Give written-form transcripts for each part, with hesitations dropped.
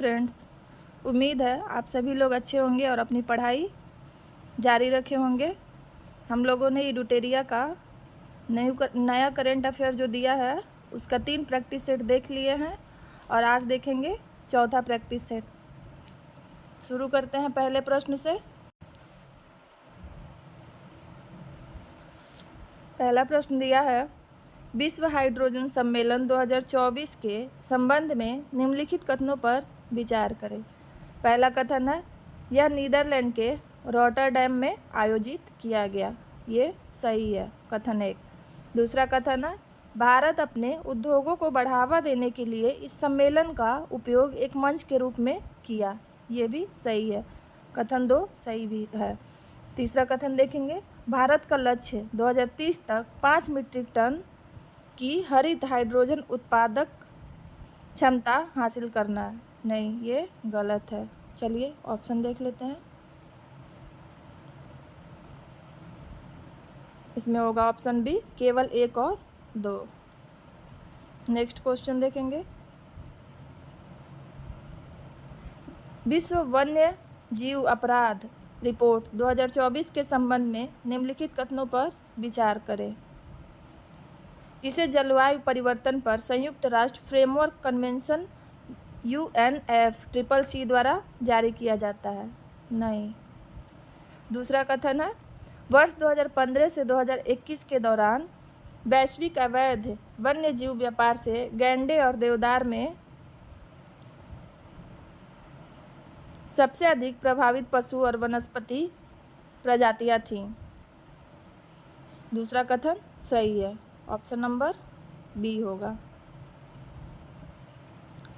Friends, उम्मीद है आप सभी लोग अच्छे होंगे और अपनी पढ़ाई जारी रखे होंगे। हम लोगों ने एडुटेरिया का नया करंट अफेयर जो दिया है उसका 3 प्रैक्टिस सेट देख लिए हैं और आज देखेंगे चौथा प्रैक्टिस सेट। शुरू करते हैं पहले प्रश्न से। पहला प्रश्न दिया है, विश्व हाइड्रोजन सम्मेलन 2024 के संबंध में निम्नलिखित कथनों पर विचार करें। पहला कथन है, यह नीदरलैंड के रॉटरडैम में आयोजित किया गया। ये सही है, कथन 1। दूसरा कथन है, भारत अपने उद्योगों को बढ़ावा देने के लिए इस सम्मेलन का उपयोग एक मंच के रूप में किया। ये भी सही है, कथन 2 सही भी है। तीसरा कथन देखेंगे, भारत का लक्ष्य 2030 तक 5 मीट्रिक टन की हरित हाइड्रोजन उत्पादक क्षमता हासिल करना है। नहीं, ये गलत है। चलिए ऑप्शन देख लेते हैं। इसमें होगा ऑप्शन बी, केवल 1 और 2। नेक्स्ट क्वेश्चन देखेंगे, विश्व वन्य जीव अपराध रिपोर्ट 2024 के संबंध में निम्नलिखित कथनों पर विचार करें। इसे जलवायु परिवर्तन पर संयुक्त राष्ट्र फ्रेमवर्क कन्वेंशन UNFCCC द्वारा जारी किया जाता है। नहीं। दूसरा कथन है, वर्ष 2015 से 2021 के दौरान वैश्विक अवैध वन्य जीव व्यापार से गैंडे और देवदार में सबसे अधिक प्रभावित पशु और वनस्पति प्रजातियां थीं। दूसरा कथन सही है, ऑप्शन नंबर बी होगा।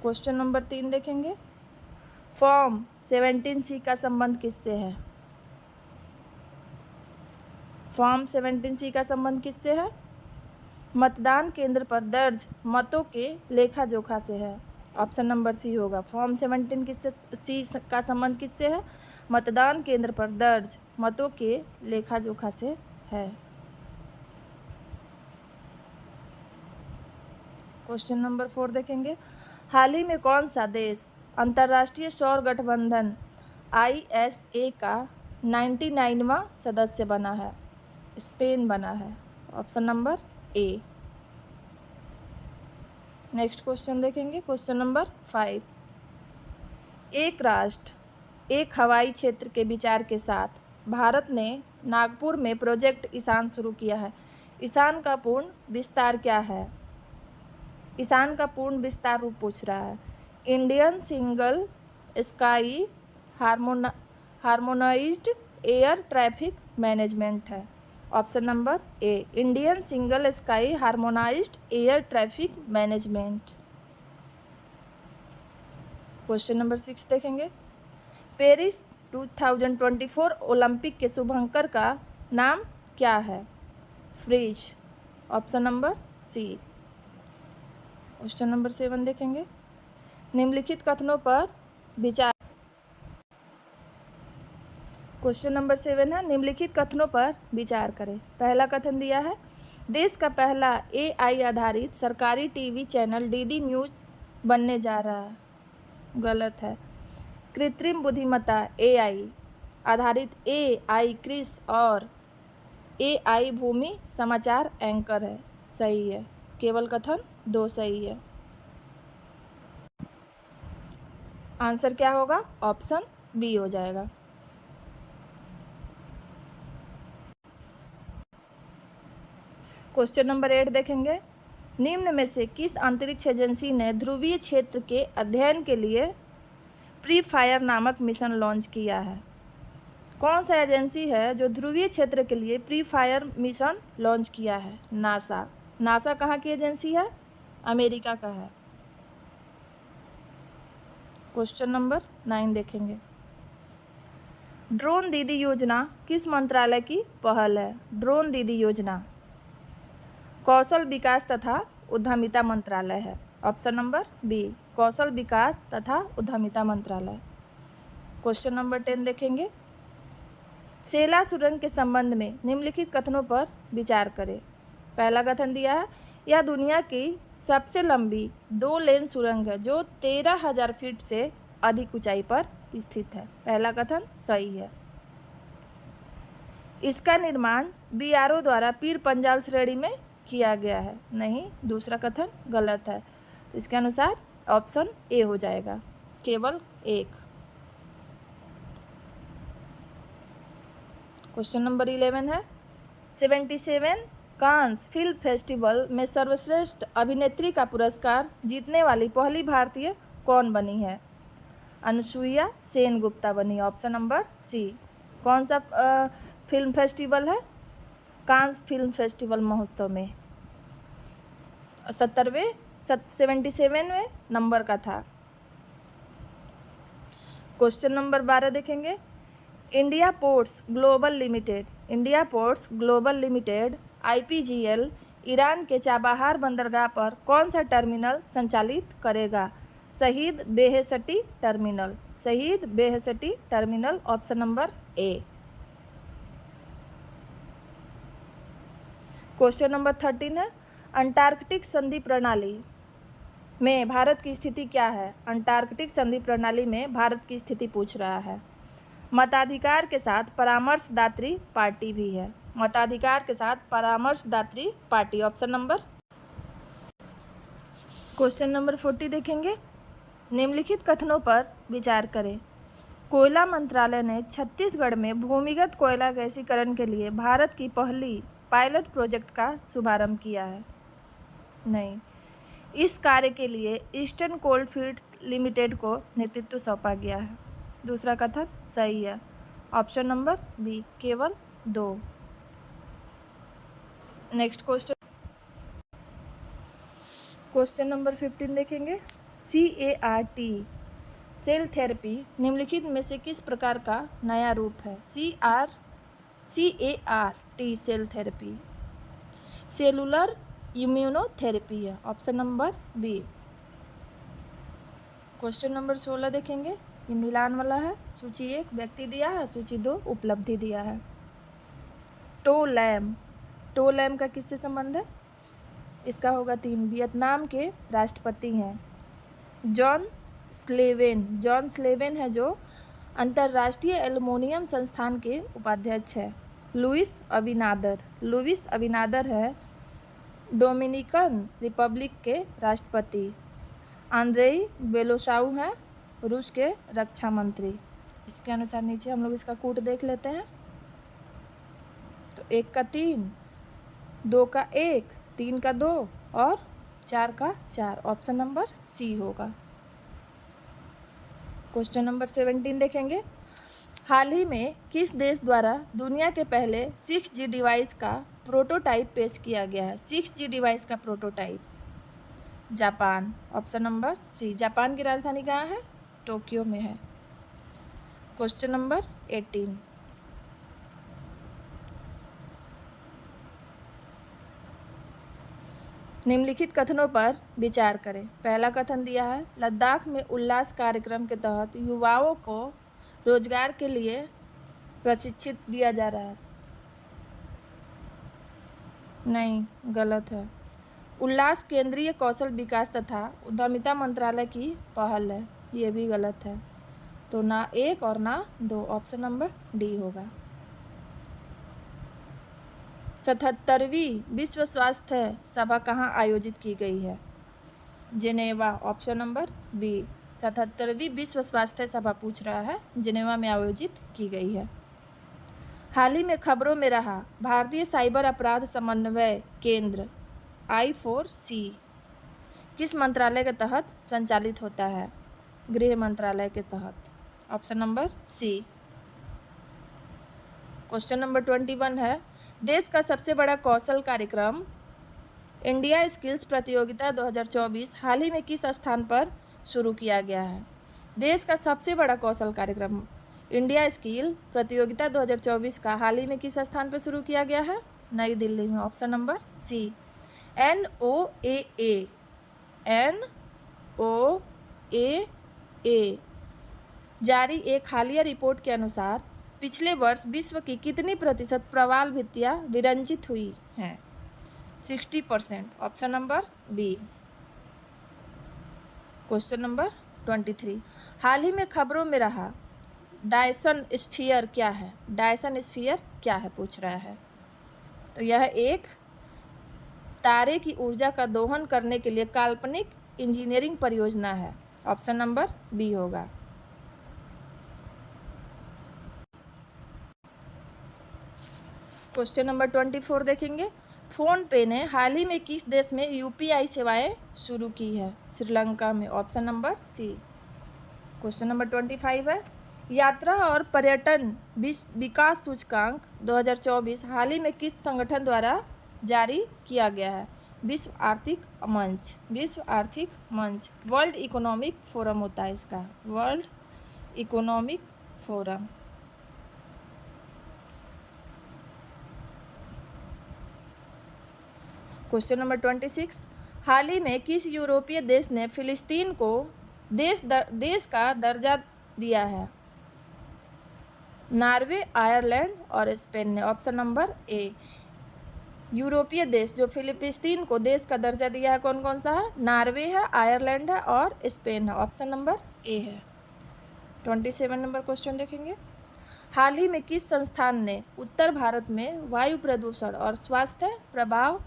क्वेश्चन नंबर 3 देखेंगे, फॉर्म 17C का संबंध किससे है? फॉर्म 17C का संबंध किससे है? मतदान केंद्र पर दर्ज मतों के लेखा जोखा से है। ऑप्शन नंबर सी होगा। फॉर्म 17C का संबंध किससे है? मतदान केंद्र पर दर्ज मतों के लेखा जोखा से है। क्वेश्चन नंबर 4 देखेंगे, हाल ही में कौन सा देश अंतर्राष्ट्रीय सौर गठबंधन ISA का 99वां सदस्य बना है? स्पेन बना है। ऑप्शन नंबर ए। नेक्स्ट क्वेश्चन देखेंगे, क्वेश्चन नंबर 5, एक राष्ट्र एक हवाई क्षेत्र के विचार के साथ भारत ने नागपुर में प्रोजेक्ट ईशान शुरू किया है। ईशान का पूर्ण विस्तार क्या है? ईशान का पूर्ण विस्तार रूप पूछ रहा है। Indian single sky harmonised air traffic management है। Option number A, Indian single sky harmonised air traffic management. Question number 6 देखेंगे, पेरिस 2024 ओलंपिक के शुभंकर का नाम क्या है? Freeze. Option number C. Question number 7 देखेंगे, निम्नलिखित कथनों पर विचार। क्वेश्चन नंबर 7 है, निम्नलिखित कथनों पर विचार करें। पहला कथन दिया है, देश का पहला AI आधारित सरकारी टीवी चैनल DD न्यूज बनने जा रहा है। गलत है। कृत्रिम बुद्धिमत्ता AI आधारित AI क्रिस और AI भूमि समाचार एंकर है। सही है, केवल कथन 2 सही है। आंसर क्या होगा? ऑप्शन बी हो जाएगा। क्वेश्चन नंबर 8 देखेंगे, निम्न में से किस अंतरिक्ष एजेंसी ने ध्रुवीय क्षेत्र के अध्ययन के लिए प्री फायर नामक मिशन लॉन्च किया है? कौन सा एजेंसी है जो ध्रुवीय क्षेत्र के लिए प्री फायर मिशन लॉन्च किया है? नासा। नासा कहाँ की एजेंसी है? अमेरिका का है। क्वेश्चन नंबर 9 देखेंगे, ड्रोन दीदी योजना किस मंत्रालय की पहल है? ड्रोन दीदी योजना कौशल विकास तथा उद्यमिता मंत्रालय है। ऑप्शन नंबर बी, कौशल विकास तथा उद्यमिता मंत्रालय। क्वेश्चन नंबर 10 देखेंगे, सेला सुरंग के संबंध में निम्नलिखित कथनों पर विचार करें। पहला कथन दिया है, यह दुनिया की सबसे लंबी 2 लेन सुरंग है जो 13,000 फीट से अधिक ऊंचाई पर स्थित है। पहला कथन सही है। इसका निर्माण बीआरओ द्वारा पीर पंजाल श्रेणी में किया गया है। नहीं, दूसरा कथन गलत है। तो इसके अनुसार ऑप्शन ए हो जाएगा, केवल एक। क्वेश्चन नंबर 11 है 77 कांस फिल्म फेस्टिवल में सर्वश्रेष्ठ अभिनेत्री का पुरस्कार जीतने वाली पहली भारतीय कौन बनी है? अनुसुईया सेन गुप्ता बनी। Option number C. कौन सा फिल्म फेस्टिवल है? कांस फिल्म फेस्टिवल महोत्सव में 77वें नंबर का था। क्वेश्चन नंबर 12 देखेंगे। India ports global limited IPGL Iran के चाबहार बंदरगाह पर कौन सा टर्मिनल संचालित करेगा? Shahid Beheshti terminal. Option number A. Question number 13 है अंटार्कटिक संधि प्रणाली में भारत की स्थिति क्या है? अंटार्कटिक संधि प्रणाली में भारत की स्थिति पूछ रहा है। मताधिकार के साथ परामर्शदात्री पार्टी भी है। मताधिकार के साथ परामर्शदात्री party. Option number. Question number 40 देखेंगे। निम्नलिखित कथनों पर विचार करें। कोयला मंत्रालय ने छत्तीसगढ़ में भूमिगत कोयला गैसीकरण के लिए भारत की पहली पायलट प्रोजेक्ट का शुभारंभ किया है। नहीं, इस कार्य के लिए ईस्टर्न कोलफील्ड्स लिमिटेड को नेतृत्व सौंपा गया है। दूसरा कथन सही है। ऑप्शन नंबर बी, केवल 2। नेक्स्ट क्वेश्चन नंबर 15 देखेंगे। CAR-T सेल थेरेपी निम्नलिखित में से किस प्रकार का नया रूप है? CAR-T cell therapy cellular immunotherapy है। Option number B. Question number 16 देखेंगे। ये मिलान वाला है। सूची 1 व्यक्ति दिया है, सूची 2 उपलब्धि दिया है। टो लैम का किससे संबंध है? इसका होगा 3। वियतनाम के राष्ट्रपति हैं जॉन स्लेवेन है जो अंतर्राष्ट्रीय एल्युमिनियम संस्थान के उपाध्यक्ष है। लुइस अविनादर है डोमिनिकन रिपब्लिक के राष्ट्रपति। आंद्रेई बेलोसाउ हैं रूस के रक्षा मंत्री। इसके अनुसार नीचे हम लोग इसका कूट देख लेते हैं। तो 1 का 3, 2 का 1, 3 का 2 और 4 का 4। ऑप्शन नंबर सी होगा। क्वेश्चन नंबर 17 देखेंगे। हाल ही में किस देश द्वारा दुनिया के पहले 6G डिवाइस का प्रोटोटाइप पेश किया गया है? 6G डिवाइस का prototype Japan. Option number C. Japan की राजधानी कहाँ है? टोक्यो में है। Question number 18। निम्नलिखित कथनों पर विचार करें। पहला कथन दिया है लद्दाख में उल्लास कार्यक्रम के तहत युवाओं को रोजगार के लिए प्रशिक्षित दिया जा रहा है। नहीं, गलत है। उल्लास केंद्रीय कौशल विकास तथा उद्यमिता मंत्रालय की पहल है। ये भी गलत है। तो ना 1 और ना 2। ऑप्शन नंबर डी होगा। 77वीं विश्व स्वास्थ्य सभा कहाँ आयोजित की गई है? जेनेवा। Option number B. 77वीं विश्व स्वास्थ्य सभा पूछ रहा है, जेनेवा में आयोजित की गई है। हाल ही में खबरों में रहा भारतीय साइबर अपराध समन्वय केंद्र I4C किस मंत्रालय के तहत संचालित होता है? गृह मंत्रालय के तहत। Option number C. Question number 21 है देश का सबसे बड़ा कौशल कार्यक्रम इंडिया स्किल्स प्रतियोगिता 2024 हाल ही में किस स्थान पर शुरू किया गया है? देश का सबसे बड़ा कौशल कार्यक्रम इंडिया स्किल प्रतियोगिता 2024 का हाल ही में किस स्थान पर शुरू किया गया है? नई दिल्ली में। ऑप्शन नंबर सी। NOAA जारी एक हालिया रिपोर्ट के अनुसार पिछले वर्ष विश्व की कितनी प्रतिशत प्रवाल भित्तियां विरंजित हुई हैं? 60%। Option number B. Question number 23 हाल ही में खबरों में रहा डायसन स्फीयर क्या है? डायसन स्फीयर क्या है पूछ रहा है। तो यह एक तारे की ऊर्जा का दोहन करने के लिए काल्पनिक इंजीनियरिंग परियोजना है। ऑप्शन नंबर बी होगा। क्वेश्चन नंबर 24 देखेंगे। फोन पे ने हाल ही में किस देश में यूपीआई सेवाएं शुरू की है? श्रीलंका में। Option number C. Question number 25 है। यात्रा और पर्यटन विकास सूचकांक 2024 हाल ही में किस संगठन द्वारा जारी किया गया है? विश्व आर्थिक मंच। विश्व आर्थिक मंच वर्ल्ड इकोनॉमिक फोरम होता है इसका, world economic forum. Question number 26 हाल ही में किस यूरोपीय देश ने फिलिस्तीन को देश का दर्जा दिया है? नॉर्वे, आयरलैंड और स्पेन ने। ऑप्शन नंबर ए। यूरोपीय देश जो फिलिस्तीन को देश का दर्जा दिया है कौन कौन सा है? नॉर्वे है, आयरलैंड है और स्पेन है। ऑप्शन नंबर ए है। 27 नंबर क्वेश्चन देखेंगे। हाल ही में किस संस्थान ने उत्तर भारत में वायु प्रदूषण और स्वास्थ्य प्रभाव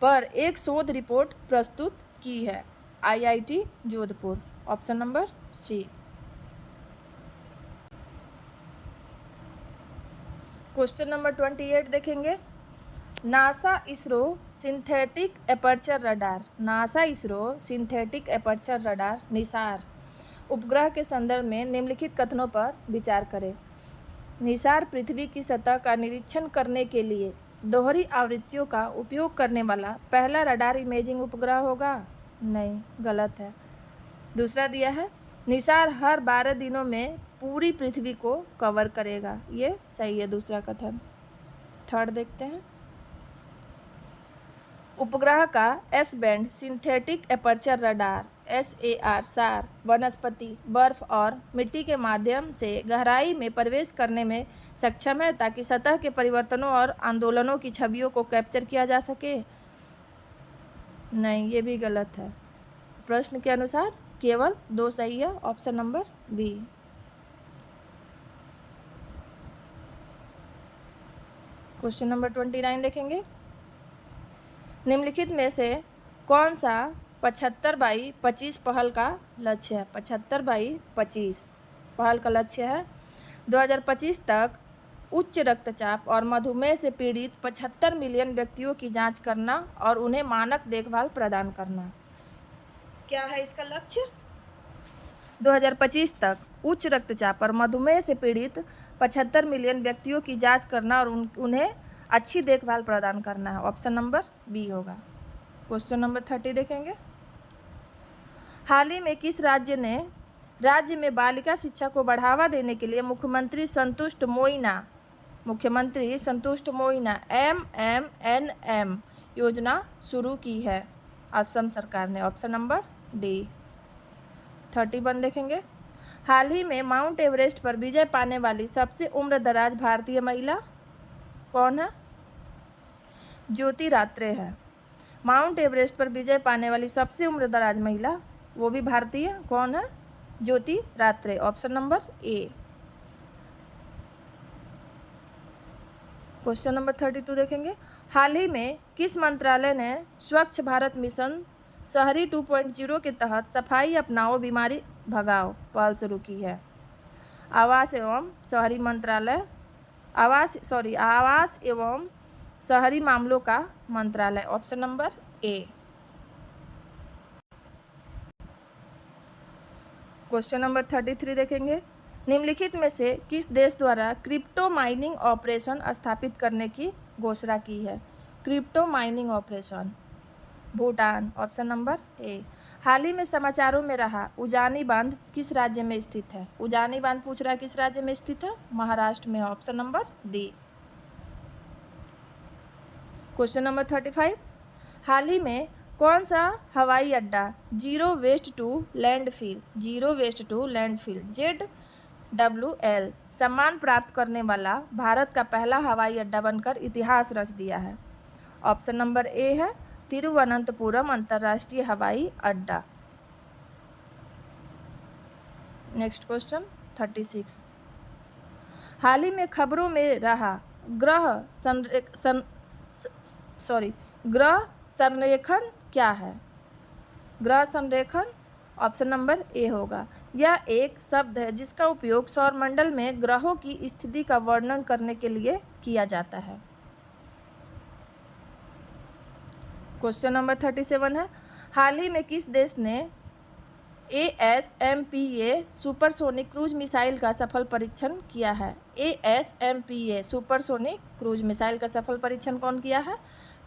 पर एक शोध रिपोर्ट प्रस्तुत की है? IIT Jodhpur. Option number C. Question number 28 देखेंगे। NASA ISRO synthetic aperture radar, NASA ISRO synthetic aperture radar NISAR उपग्रह के संदर्भ में निम्नलिखित कथनों पर विचार करें। निसार पृथ्वी की सतह का निरीक्षण करने के लिए दोहरी आवृत्तियों का उपयोग करने वाला पहला रडार इमेजिंग उपग्रह होगा? नहीं, गलत है। दूसरा दिया है निसार हर 12 दिनों में पूरी पृथ्वी को कवर करेगा, ये सही है दूसरा कथन। थर्ड देखते हैं। उपग्रह का S band synthetic aperture radar SAR सार वनस्पति, बर्फ और मिट्टी के माध्यम से गहराई में प्रवेश करने में सक्षम है ताकि सतह के परिवर्तनों और आंदोलनों की छवियों को कैप्चर किया जा सके? नहीं, ये भी गलत है। प्रश्न के अनुसार केवल 2 सही है। Option number B. Question number 29 देखेंगे। निम्नलिखित में से कौन सा 75/25 पहल का लक्ष्य है? 75/25 पहल का लक्ष्य है 2025 तक उच्च रक्तचाप और मधुमेह से पीड़ित 75 मिलियन व्यक्तियों की जांच करना और उन्हें मानक देखभाल प्रदान करना। क्या है इसका लक्ष्य? 2025 तक उच्च रक्तचाप और मधुमेह से पीड़ित 75 मिलियन व्यक्तियों की जांच करना और उन्हें अच्छी देखभाल प्रदान करना है। ऑप्शन नंबर बी होगा। क्वेश्चन नंबर 30 देखेंगे। हाल ही में किस राज्य में बालिका शिक्षा को बढ़ावा देने के लिए मुख्यमंत्री संतुष्ट मोइना MMNM योजना शुरू की है? असम सरकार ने। Option number D. 31 देखेंगे। हाल ही में माउंट एवरेस्ट पर विजय पाने वाली सबसे उम्रदराज भारतीय महिला कौन है? ज्योति रात्रे है। माउंट एवरेस्ट पर विजय पाने वाली सबसे उम्रदराज महिला, वो भी भारतीय, कौन है? Jyoti Ratre. Option number A. Question number 32 देखेंगे। हाल ही में किस मंत्रालय ने स्वच्छ भारत मिशन शहरी 2.0 के तहत सफाई अपनाओ बीमारी भगाओ पहल शुरू की है? आवास एवं शहरी मामलों का मंत्रालय। Option number A. Question number 33 देखेंगे। निम्नलिखित में से किस देश द्वारा क्रिप्टो माइनिंग ऑपरेशन स्थापित करने की घोषणा की है? Crypto mining operation. Bhutan. Option number A. हाल ही में समाचारों में रहा उजानी बांध किस राज्य में स्थित है? उजानी बांध पूछ रहा है किस राज्य में स्थित है? महाराष्ट्र में। Option number D. Question number 35। हाल ही में कौन सा हवाई अड्डा zero waste to landfill ZWL सम्मान प्राप्त करने वाला भारत का पहला हवाई अड्डा बनकर इतिहास रच दिया है? ऑप्शन नंबर ए है तिरुवनंतपुरम अंतर्राष्ट्रीय हवाई अड्डा। Next question 36। हाल ही में खबरों में रहा ग्रह संरेखण क्या है? ग्रह संरेखण ऑप्शन नंबर ए होगा। यह एक शब्द है जिसका उपयोग सौरमंडल में ग्रहों की स्थिति का वर्णन करने के लिए किया जाता है। क्वेश्चन नंबर 37 है, हाल ही में किस देश ने ASMPA सुपरसोनिक क्रूज मिसाइल का सफल परीक्षण किया है? ASMPA सुपरसोनिक क्रूज मिसाइल का सफल परीक्षण कौन किया है?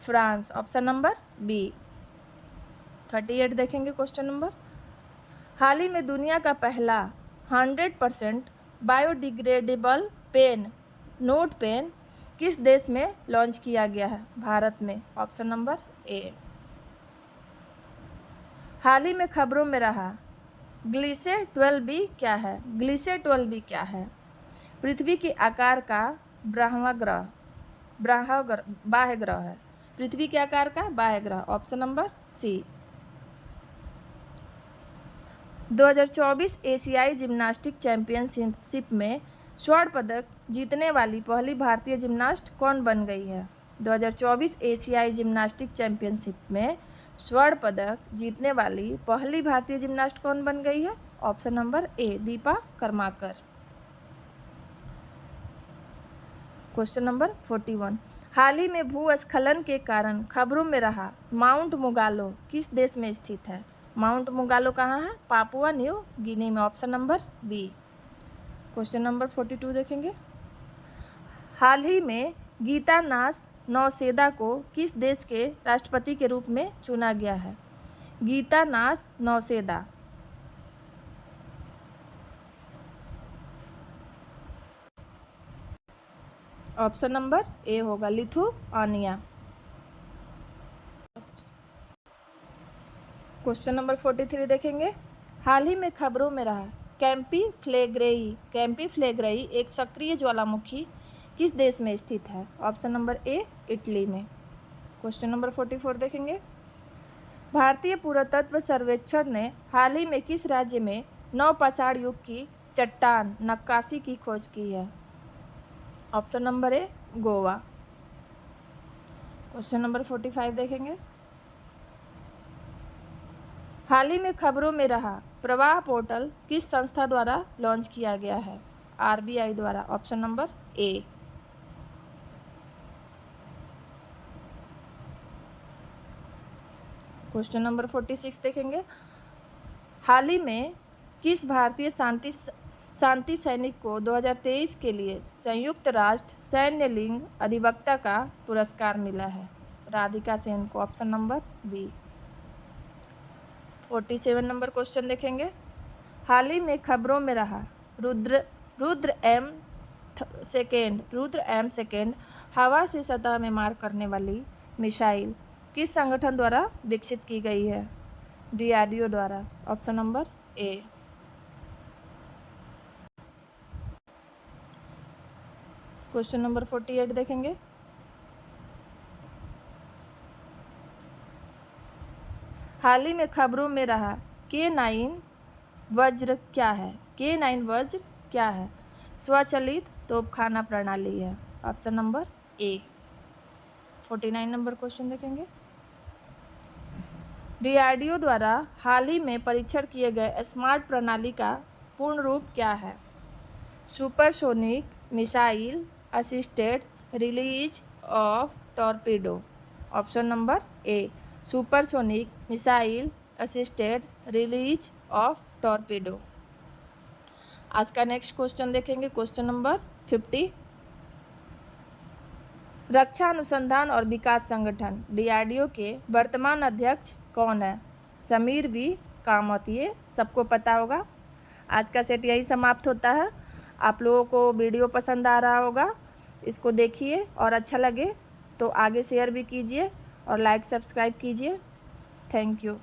फ्रांस। Option number B. 38 देखेंगे क्वेश्चन नंबर। हाल ही में दुनिया का पहला 100% बायोडिग्रेडेबल पेन नोट पेन किस देश में लॉन्च किया गया है? भारत में। Option number A. हाल ही में खबरों में रहा ग्लीसे 12b क्या है? ग्लीसे 12b क्या है? पृथ्वी के आकार का बाह्य ग्रह है। पृथ्वी के आकार का बाह्य ग्रह। ऑप्शन नंबर सी। 2024 एशियाई जिम्नास्टिक चैंपियनशिप में स्वर्ण पदक जीतने वाली पहली भारतीय जिम्नास्ट कौन बन गई है? 2024 एशियाई जिम्नास्टिक चैंपियनशिप में स्वर्ण पदक जीतने वाली पहली भारतीय जिम्नास्ट कौन बन गई है? ऑप्शन नंबर ए, दीपा कर्माकर। Question number 41। हाल ही में भूस्खलन के कारण खबरों में रहा माउंट मुगालो किस देश में स्थित है? माउंट मुगालो कहाँ है? पापुआ न्यू गिनी में। Option number B. Question number 42 देखेंगे। हाल ही में गीतानास नौसेदा को किस देश के राष्ट्रपति के रूप में चुना गया है? गीतानास नौसेदा। ऑप्शन नंबर ए होगा, लिथुआनिया। क्वेश्चन नंबर 43 देखेंगे। हाल ही में खबरों में रहा कैंपी फ्लेग्रेई एक सक्रिय ज्वालामुखी किस देश में स्थित है? ऑप्शन नंबर ए, इटली में। क्वेश्चन नंबर 44 देखेंगे। भारतीय पुरातत्व सर्वेक्षण ने हाल ही में किस राज्य में नवपाषाण युग की चट्टान नक्काशी की खोज की है? ऑप्शन नंबर ए, गोवा। क्वेश्चन नंबर 45 देखेंगे। हाल ही में खबरों में रहा प्रवाह पोर्टल किस संस्था द्वारा लॉन्च किया गया है? RBI द्वारा। Option number A. Question number 46 देखेंगे। हाल ही में किस भारतीय शांति सैनिक को 2023 के लिए संयुक्त राष्ट्र सैन्य लिंग अधिवक्ता का पुरस्कार मिला है? राधिका सेन को। Option number B. 47 number question देखेंगे। हाल ही में खबरों में रहा रुद्र एम सेकेंड हवा से सतह में मार करने वाली मिसाइल किस संगठन द्वारा विकसित की गई है? DRDO द्वारा। Option number A. Question number 48 देखेंगे। हाल ही में खबरों में रहा K9 वज्र क्या है? K9 वज्र क्या है? स्वचालित तोपखाना प्रणाली है। ऑप्शन नंबर ए। 49 नंबर क्वेश्चन देखेंगे। DRDO द्वारा हाल ही में परीक्षण किए गए स्मार्ट प्रणाली का पूर्ण रूप क्या है? Supersonic missile assisted release of torpedo. Option number A, supersonic missile assisted release of torpedo. आज का नेक्स्ट क्वेश्चन देखेंगे। Question number 50। रक्षा अनुसंधान और विकास संगठन DRDO के वर्तमान अध्यक्ष कौन है? समीर V कामत। ये सबको पता होगा। आज का सेट यही समाप्त होता है। आप लोगों को वीडियो पसंद आ रहा होगा, इसको देखिए और अच्छा लगे तो आगे शेयर भी कीजिए और लाइक सब्सक्राइब कीजिए। Thank you.